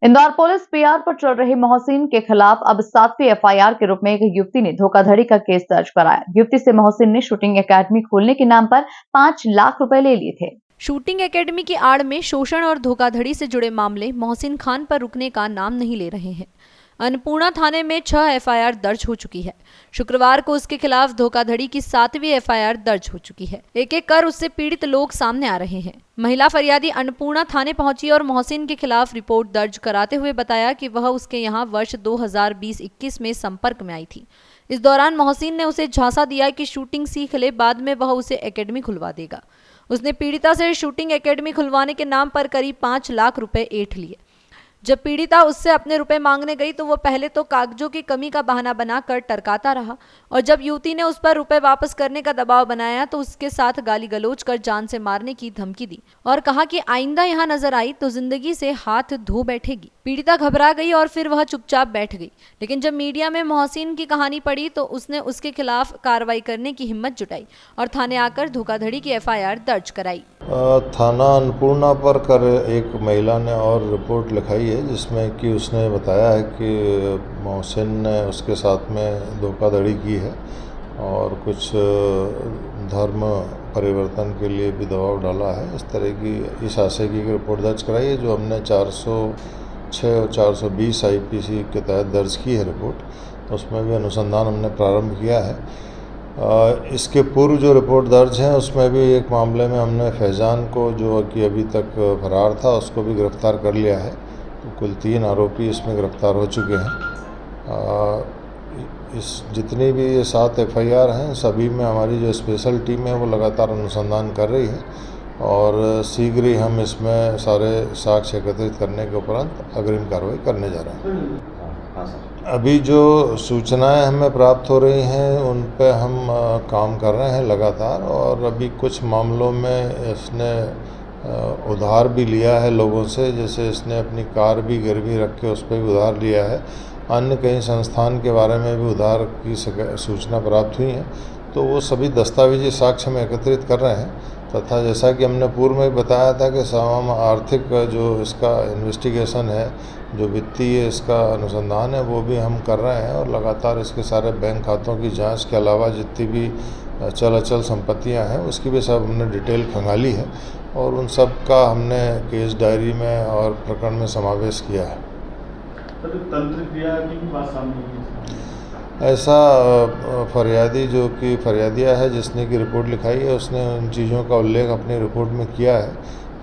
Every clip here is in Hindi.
इंदौर पुलिस पीआर पर चल रही मोहसिन के खिलाफ अब 7वीं एफआईआर के रूप में एक युवती ने धोखाधड़ी का केस दर्ज कराया। युवती से मोहसिन ने शूटिंग एकेडमी खोलने के नाम पर 5 लाख रुपए ले लिए थे। शूटिंग एकेडमी की आड़ में शोषण और धोखाधड़ी से जुड़े मामले मोहसिन खान पर रुकने का नाम नहीं ले रहे हैं। अन्नपूर्णा थाने में 6 एफआईआर दर्ज हो चुकी है। शुक्रवार को उसके खिलाफ धोखाधड़ी की 7वीं एफआईआर दर्ज हो चुकी है। एक एक कर उससे पीड़ित लोग सामने आ रहे हैं। महिला फरियादी अन्नपूर्णा थाने पहुंची और मोहसिन के खिलाफ रिपोर्ट दर्ज कराते हुए बताया कि वह उसके यहां वर्ष 2020-21 में संपर्क में आई थी। इस दौरान मोहसिन ने उसे झांसा दिया कि शूटिंग सीख ले, बाद में वह उसे एकेडमी खुलवा देगा। उसने पीड़िता से शूटिंग एकेडमी खुलवाने के नाम पर करीब 5 लाख रुपए ऐंठ लिए। जब पीड़िता उससे अपने रुपए मांगने गई तो वो पहले तो कागजों की कमी का बहाना बनाकर टरकाता रहा और जब युवती ने उस पर रुपए वापस करने का दबाव बनाया तो उसके साथ गाली गलौज कर जान से मारने की धमकी दी और कहा कि आइंदा यहाँ नजर आई तो जिंदगी से हाथ धो बैठेगी। पीड़िता घबरा गई और फिर वह चुपचाप बैठ गई, लेकिन जब मीडिया में मोहसिन की कहानी पड़ी तो उसने उसके खिलाफ कार्रवाई करने की हिम्मत जुटाई और थाने आकर धोखाधड़ी की एफआईआर दर्ज कराई। थाना अन्नपूर्णा पर कर एक महिला ने और रिपोर्ट लिखाई है जिसमें कि उसने बताया है कि मोहसिन ने उसके साथ में धोखाधड़ी की है और कुछ धर्म परिवर्तन के लिए भी दबाव डाला है। इस तरह की इस आशय की रिपोर्ट दर्ज कराई है जो हमने 406 और 420 आईपीसी के तहत दर्ज की है रिपोर्ट। उसमें भी अनुसंधान हमने प्रारंभ किया है। इसके पूर्व जो रिपोर्ट दर्ज है उसमें भी एक मामले में हमने फैज़ान को, जो कि अभी तक फरार था, उसको भी गिरफ्तार कर लिया है। तो कुल 3 आरोपी इसमें गिरफ्तार हो चुके हैं। इस जितनी भी ये 7 एफआईआर हैं सभी में हमारी जो स्पेशल टीम है वो लगातार अनुसंधान कर रही है और शीघ्र ही हम इसमें सारे साक्ष्य एकत्रित करने के उपरांत अग्रिम कार्रवाई करने जा रहे हैं। अभी जो सूचनाएं हमें प्राप्त हो रही हैं उन पे हम काम कर रहे हैं लगातार और अभी कुछ मामलों में इसने उधार भी लिया है लोगों से, जैसे इसने अपनी कार भी गिरवी रख के उस पर भी उधार लिया है। अन्य कई संस्थान के बारे में भी उधार की सूचना प्राप्त हुई है। तो वो सभी दस्तावेजी साक्ष्य में एकत्रित कर रहे हैं तथा जैसा कि हमने पूर्व में बताया था कि तमाम आर्थिक जो इसका इन्वेस्टिगेशन है, जो वित्तीय इसका अनुसंधान है, वो भी हम कर रहे हैं और लगातार इसके सारे बैंक खातों की जांच के अलावा जितनी भी चल अचल संपत्तियां हैं उसकी भी सब हमने डिटेल खंगाली है और उन सब का हमने केस डायरी में और प्रकरण में समावेश किया है। तंत्र क्रिया की बात सामने ऐसा फरियादी जो कि फरियादिया है जिसने की रिपोर्ट लिखाई है उसने उन चीज़ों का उल्लेख अपनी रिपोर्ट में किया है।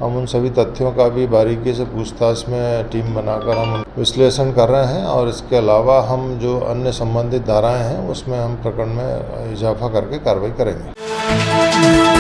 हम उन सभी तथ्यों का भी बारीकी से पूछताछ में टीम बनाकर हम विश्लेषण कर रहे हैं और इसके अलावा हम जो अन्य संबंधित धाराएं हैं उसमें हम प्रकरण में इजाफा करके कार्रवाई करेंगे।